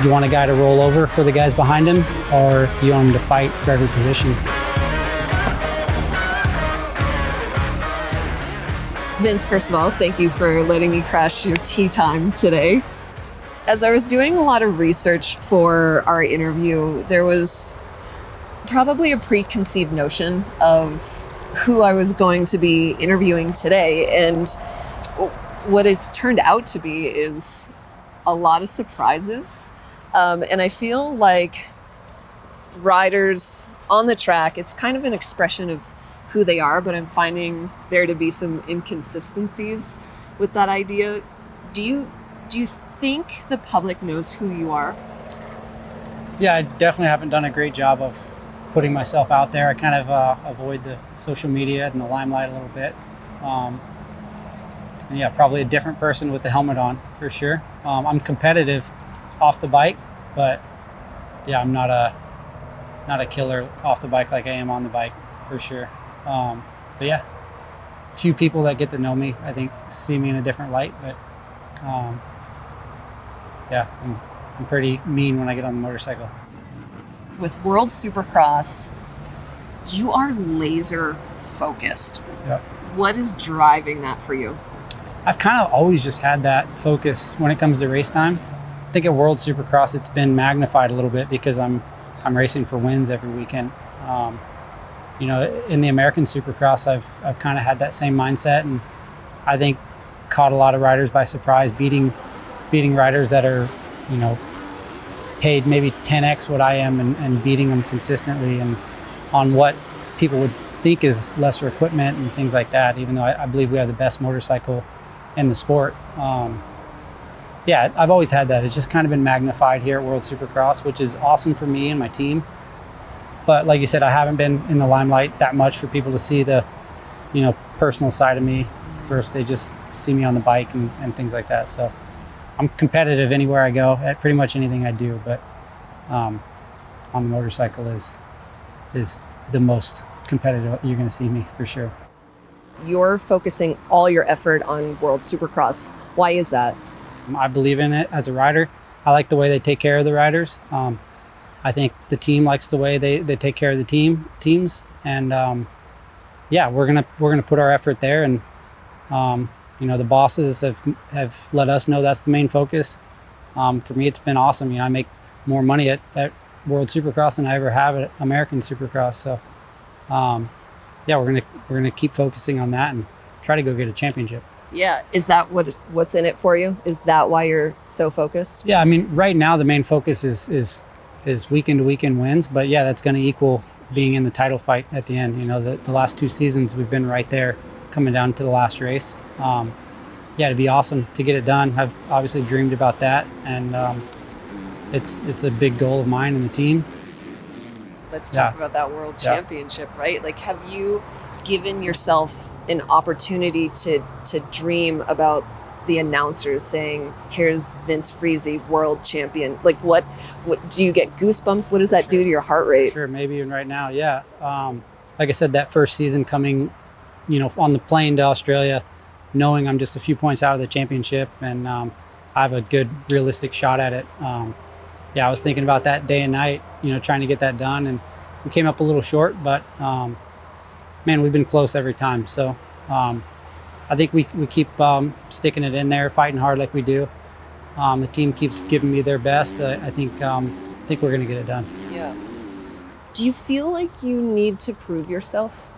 you want a guy to roll over for the guys behind him, or you want him to fight for every position. Vince, first of all, thank you for letting me crash your tea time today. As I was doing a lot of research for our interview, there was probably a preconceived notion of who I was going to be interviewing today. And what it's turned out to be is a lot of surprises. And I feel like riders on the track, it's kind of an expression of who they are, but I'm finding there to be some inconsistencies with that idea. Do you think the public knows who you are? Yeah, I definitely haven't done a great job of putting myself out there. I kind of avoid the social media and the limelight a little bit. And yeah, probably a different person with the helmet on for sure. I'm competitive off the bike, but yeah, I'm not a killer off the bike like I am on the bike for sure. But yeah, a few people that get to know me, I think, see me in a different light. But yeah, I'm pretty mean when I get on the motorcycle. With World Supercross, you are laser focused. Yep. What is driving that for you? I've kind of always just had that focus when it comes to race time. I think at World Supercross, it's been magnified a little bit because I'm racing for wins every weekend. You know, in the American Supercross, I've kind of had that same mindset, and I think caught a lot of riders by surprise, beating riders that are, you know, paid maybe 10x what I am, and beating them consistently and on what people would think is lesser equipment and things like that, even though I believe we have the best motorcycle in the sport. Yeah, I've always had that. It's just kind of been magnified here at World Supercross, which is awesome for me and my team. But like you said, I haven't been in the limelight that much for people to see the, you know, personal side of me. First, they just see me on the bike and things like that. So I'm competitive anywhere I go at pretty much anything I do, but on the motorcycle is the most competitive you're going to see me for sure. You're focusing all your effort on World Supercross. Why is that? I believe in it as a rider. I like the way they take care of the riders. I think the team likes the way they take care of the teams, and yeah, we're gonna put our effort there, and you know, the bosses have let us know that's the main focus. For me, it's been awesome. You know, I make more money at World Supercross than I ever have at American Supercross. So yeah, we're gonna keep focusing on that and try to go get a championship. Yeah, is that what's in it for you? Is that why you're so focused? Yeah, I mean, right now the main focus is weekend to weekend wins, but yeah, that's going to equal being in the title fight at the end. You know, the last 2 seasons we've been right there, coming down to the last race. Yeah, it'd be awesome to get it done. I've obviously dreamed about that, and it's a big goal of mine and the team. Let's talk about that World Championship, right? Like, have you given yourself an opportunity to dream about the announcers saying, here's Vince Friese, world champion? Like, what do you get goosebumps? What does that do to your heart rate? Sure, maybe even right now, yeah. Like I said, that first season coming, you know, on the plane to Australia, knowing I'm just a few points out of the championship, and I have a good realistic shot at it. Yeah, I was thinking about that day and night, you know, trying to get that done, and we came up a little short, but man, we've been close every time. So I think we keep sticking it in there, fighting hard like we do. The team keeps giving me their best. I think we're going to get it done. Yeah. Do you feel like you need to prove yourself?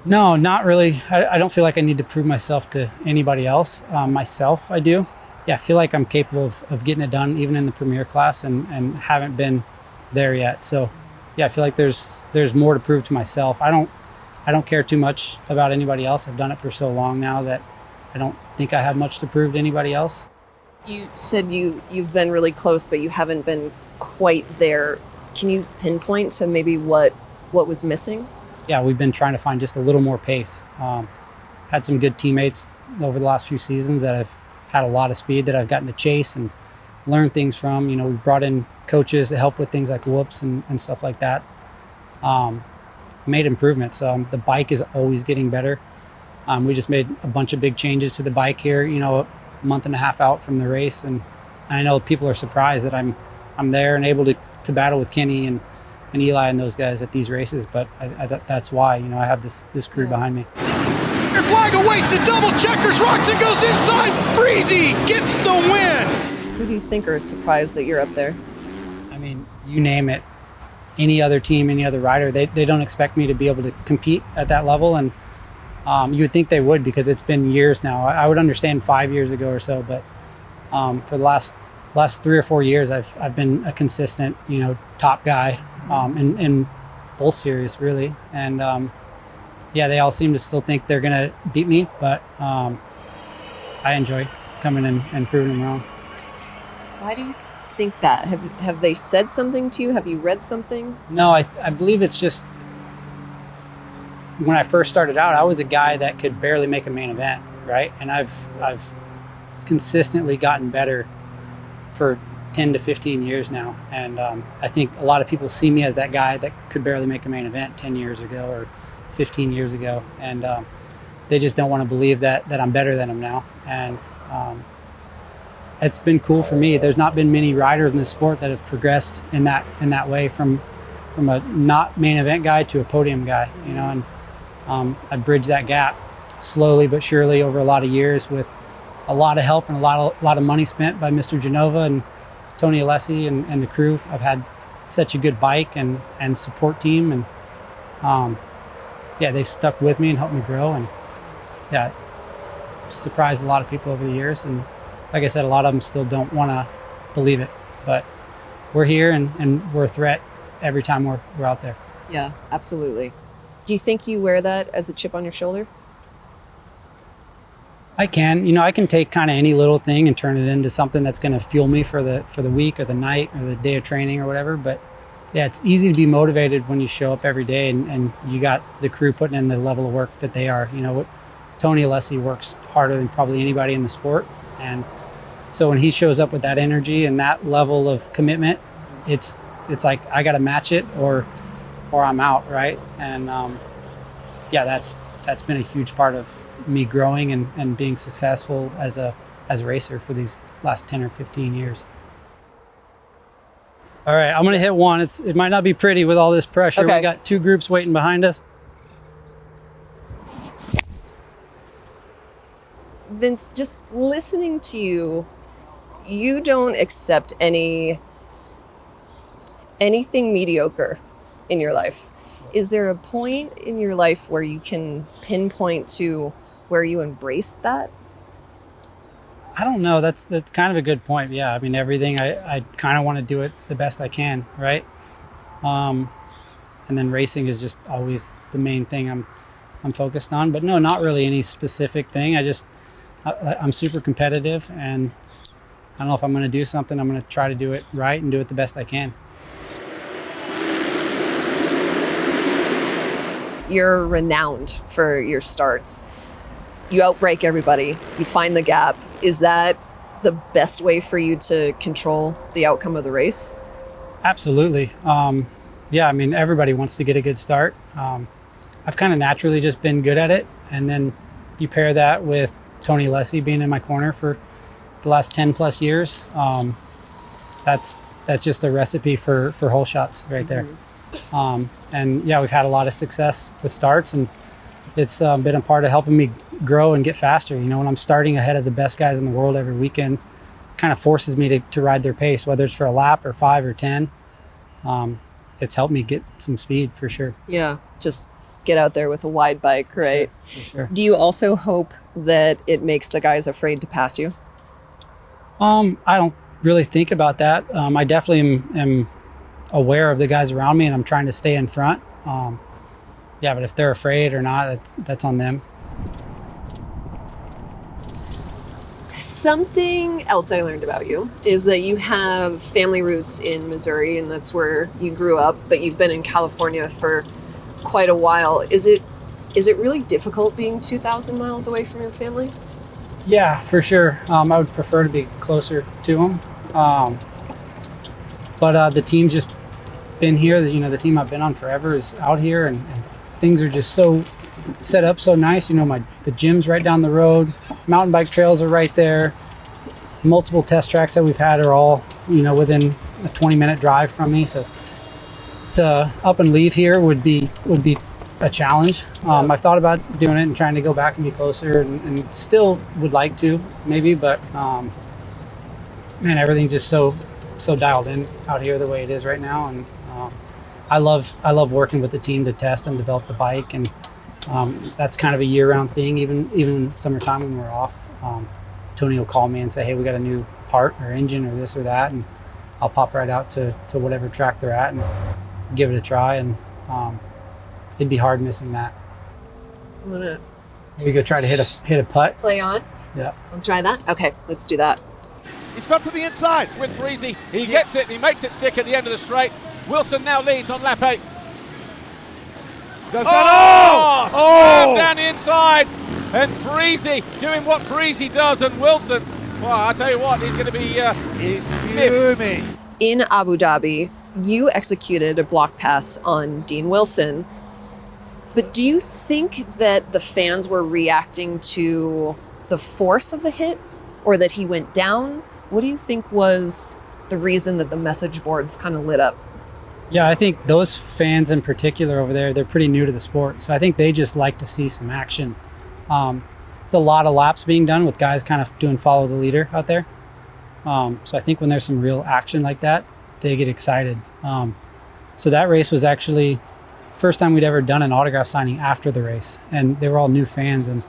No, not really. I don't feel like I need to prove myself to anybody else. Myself, I do. Yeah, I feel like I'm capable of getting it done, even in the premier class, and haven't been there yet. So yeah, I feel like there's more to prove to myself. I don't care too much about anybody else. I've done it for so long now that I don't think I have much to prove to anybody else. You said you've been really close, but you haven't been quite there. Can you pinpoint to maybe what was missing? Yeah, we've been trying to find just a little more pace. Had some good teammates over the last few seasons that have had a lot of speed that I've gotten to chase and learn things from. You know, we brought in coaches to help with things like whoops and stuff like that. Made improvements. The bike is always getting better. We just made a bunch of big changes to the bike here, you know, a month and a half out from the race, and I know people are surprised that I'm I'm there and able to battle with Kenny and Eli and those guys at these races. But that's why, you know, I have this crew behind me. Your flag awaits the double checkers, rocks and goes inside. Friese gets the win. Who do you think are surprised that you're up there? I mean, you name it. Any other team, any other rider, they don't expect me to be able to compete at that level. And you would think they would, because it's been years now. I would understand 5 years ago or so, but for the last 3 or 4 years, I've been a consistent, you know, top guy in both series, really. And yeah, they all seem to still think they're gonna beat me, but I enjoy coming in and proving them wrong. Why do you think that? Have they said something to you? Have you read something? No, I believe it's just, when I first started out, I was a guy that could barely make a main event, right? And I've consistently gotten better for 10 to 15 years now. And I think a lot of people see me as that guy that could barely make a main event 10 years ago or 15 years ago. And they just don't want to believe that I'm better than them now. And it's been cool for me. There's not been many riders in this sport that have progressed in that way, from a not main event guy to a podium guy, you know. And I bridged that gap slowly but surely over a lot of years with a lot of help and a lot of money spent by Mr. Genova and Tony Alessi and the crew. I've had such a good bike and support team, and yeah, they've stuck with me and helped me grow. And yeah, surprised a lot of people over the years. And like I said, a lot of them still don't want to believe it, but we're here and we're a threat every time we're out there. Yeah, absolutely. Do you think you wear that as a chip on your shoulder? I can, you know, I can take kind of any little thing and turn it into something that's going to fuel me for the week or the night or the day of training or whatever. But yeah, it's easy to be motivated when you show up every day and you got the crew putting in the level of work that they are. You know, Tony Alessi works harder than probably anybody in the sport. And so when he shows up with that energy and that level of commitment, it's like I got to match it or I'm out, right? And yeah, that's been a huge part of me growing and being successful as a racer for these last 10 or 15 years. All right, I'm gonna hit one. It might not be pretty with all this pressure. Okay. We got two groups waiting behind us. Vince, just listening to you, you don't accept anything mediocre in your life. Is there a point in your life where you can pinpoint to where you embraced that? I don't know. That's kind of a good point. Yeah, I mean, everything I kind of want to do it the best I can, right? And then racing is just always the main thing I'm focused on. But no, not really any specific thing. I'm super competitive, and I don't know, if I'm going to do something, I'm going to try to do it right and do it the best I can. You're renowned for your starts. You outbreak everybody. You find the gap. Is that the best way for you to control the outcome of the race? Absolutely. Yeah, I mean, everybody wants to get a good start. I've kind of naturally just been good at it. And then you pair that with Tony Alessi being in my corner for the last 10 plus years. That's just a recipe for hole shots right there. And yeah, we've had a lot of success with starts, and it's been a part of helping me grow and get faster. You know, when I'm starting ahead of the best guys in the world every weekend, kind of forces me to ride their pace, whether it's for a lap or 5 or 10. It's helped me get some speed for sure. Yeah, just get out there with a wide bike, right? For sure. Do you also hope that it makes the guys afraid to pass you? I don't really think about that. I definitely am aware of the guys around me, and I'm trying to stay in front. Yeah, but if they're afraid or not, that's on them. Something else I learned about you is that you have family roots in Missouri, and that's where you grew up, but you've been in California for quite a while. Is it really difficult being 2,000 miles away from your family? Yeah, for sure. I would prefer to be closer to them. But the team's just been here. You know, the team I've been on forever is out here, and things are just so set up so nice. You know, the gym's right down the road. Mountain bike trails are right there. Multiple test tracks that we've had are all, you know, within a 20-minute drive from me, so to up and leave here would be a challenge. I've thought about doing it and trying to go back and be closer, and still would like to maybe, but man, everything's just so dialed in out here the way it is right now, and I love working with the team to test and develop the bike, and that's kind of a year-round thing. Even summertime when we're off, Tony will call me and say, hey, we got a new part or engine or this or that, and I'll pop right out to whatever track they're at and give it a try, and it'd be hard missing that. I'm gonna maybe go try to hit a putt. play on. Yeah. I'll try that. Okay, let's do that. He's got to the inside. With Friese, he gets it, and he makes it stick at the end of the straight. Wilson now leads on lap 8. Goes Oh! down. Slam down the inside, and Friese doing what Friese does, and Wilson, well, I tell you what, he's going to be He's miffed. fuming. In Abu Dhabi, you executed a block pass on Dean Wilson. But do you think that the fans were reacting to the force of the hit, or that he went down? What do you think was the reason that the message boards kind of lit up? Yeah, I think those fans in particular over there, they're pretty new to the sport. So I think they just like to see some action. It's a lot of laps being done with guys kind of doing follow the leader out there. So I think when there's some real action like that, they get excited. So that race was actually first time we'd ever done an autograph signing after the race. And they were all new fans. And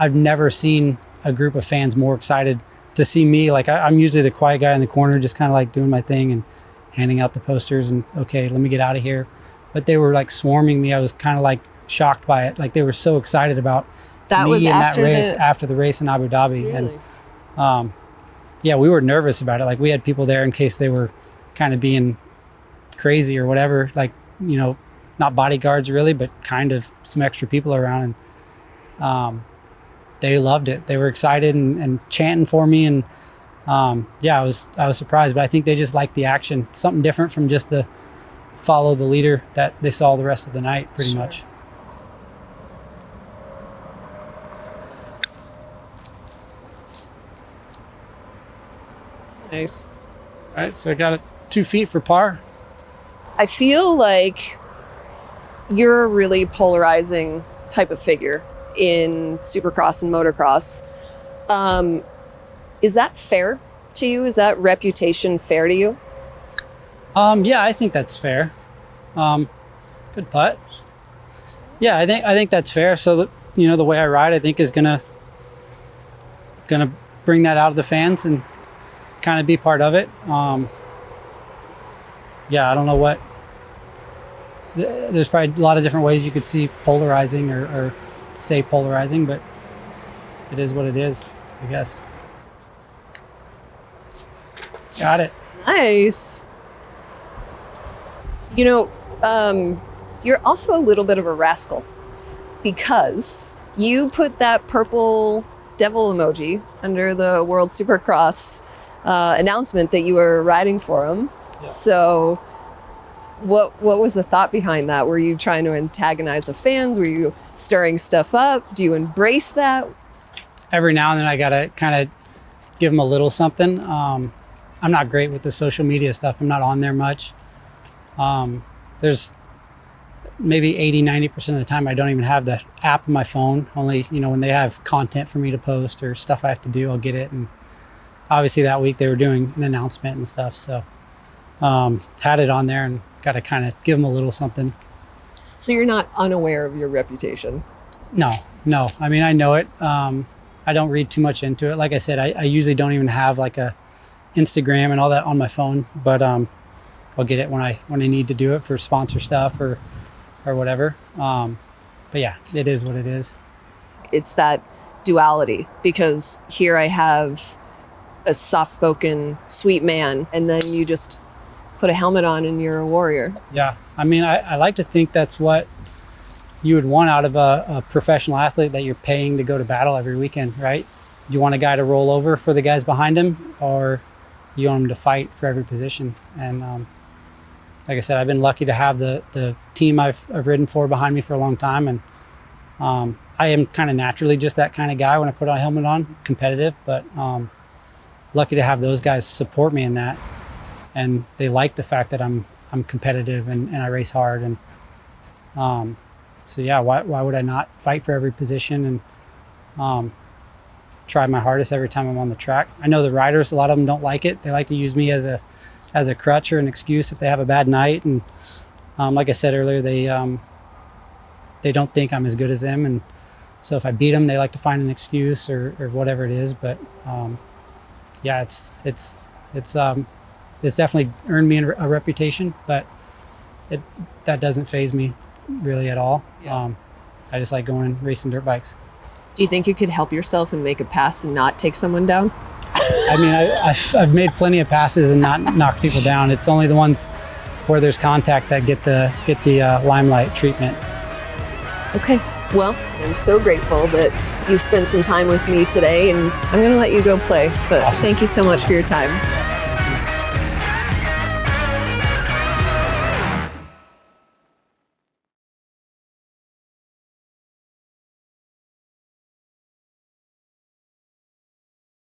I've never seen a group of fans more excited to see me. Like I'm usually the quiet guy in the corner, just kind of like doing my thing and handing out the posters and okay, let me get out of here. But they were like swarming me. I was kind of like shocked by it. Like they were so excited about That me was in after that race the after the race in Abu Dhabi. Really? And yeah, we were nervous about it. Like we had people there in case they were kind of being crazy or whatever. Like, you know, not bodyguards really, but kind of some extra people around. And they loved it. They were excited and chanting for me. And yeah, I was surprised, but I think they just liked the action, something different from just the follow the leader that they saw the rest of the night, pretty much. Nice. All right, so I got it 2 feet for par. I feel like you're a really polarizing type of figure in Supercross and motocross. Is that fair to you? Is that reputation fair to you? Yeah, I think that's fair. Good putt. Yeah, I think that's fair. So that, you know, the way I ride, I think is gonna bring that out of the fans and kind of be part of it. Yeah, I don't know what. There's probably a lot of different ways you could see polarizing or say polarizing, but it is what it is, I guess. Got it. Nice. You know, you're also a little bit of a rascal because you put that purple devil emoji under the World Supercross announcement that you were riding for him. Yeah. So what was the thought behind that? Were you trying to antagonize the fans? Were you stirring stuff up? Do you embrace that? Every now and then I gotta kind of give them a little something. I'm not great with the social media stuff. I'm not on there much. There's maybe 80-90% of the time I don't even have the app on my phone. Only, you know, when they have content for me to post or stuff I have to do, I'll get it. And obviously that week they were doing an announcement and stuff, so had it on there and got to kind of give them a little something. So you're not unaware of your reputation? No. I mean, I know it. I don't read too much into it. Like I said, I usually don't even have like a Instagram and all that on my phone, but I'll get it when I need to do it for sponsor stuff or whatever. But yeah, it is what it is. It's that duality, because here I have a soft-spoken, sweet man, and then you just put a helmet on and you're a warrior. Yeah, I mean, I like to think that's what you would want out of a professional athlete that you're paying to go to battle every weekend, right? You want a guy to roll over for the guys behind him, or you want him to fight for every position. And like I said, I've been lucky to have the team I've ridden for behind me for a long time. And I am kind of naturally just that kind of guy when I put a helmet on, competitive, but lucky to have those guys support me in that. and they like the fact that I'm competitive and I race hard. And so yeah, why would I not fight for every position and try my hardest every time I'm on the track? I know the riders, a lot of them don't like it. They like to use me as a crutch or an excuse if they have a bad night. And like I said earlier, they don't think I'm as good as them, and so if I beat them, they like to find an excuse or whatever it is. But yeah, it's definitely earned me a reputation, but that doesn't faze me really at all. Yeah. I just like going and racing dirt bikes. Do you think you could help yourself and make a pass and not take someone down? I mean, I've made plenty of passes and not knocked people down. It's only the ones where there's contact that get the limelight treatment. Okay. Well, I'm so grateful that you spent some time with me today, and I'm going to let you go play. But Awesome. Thank you so much for your time.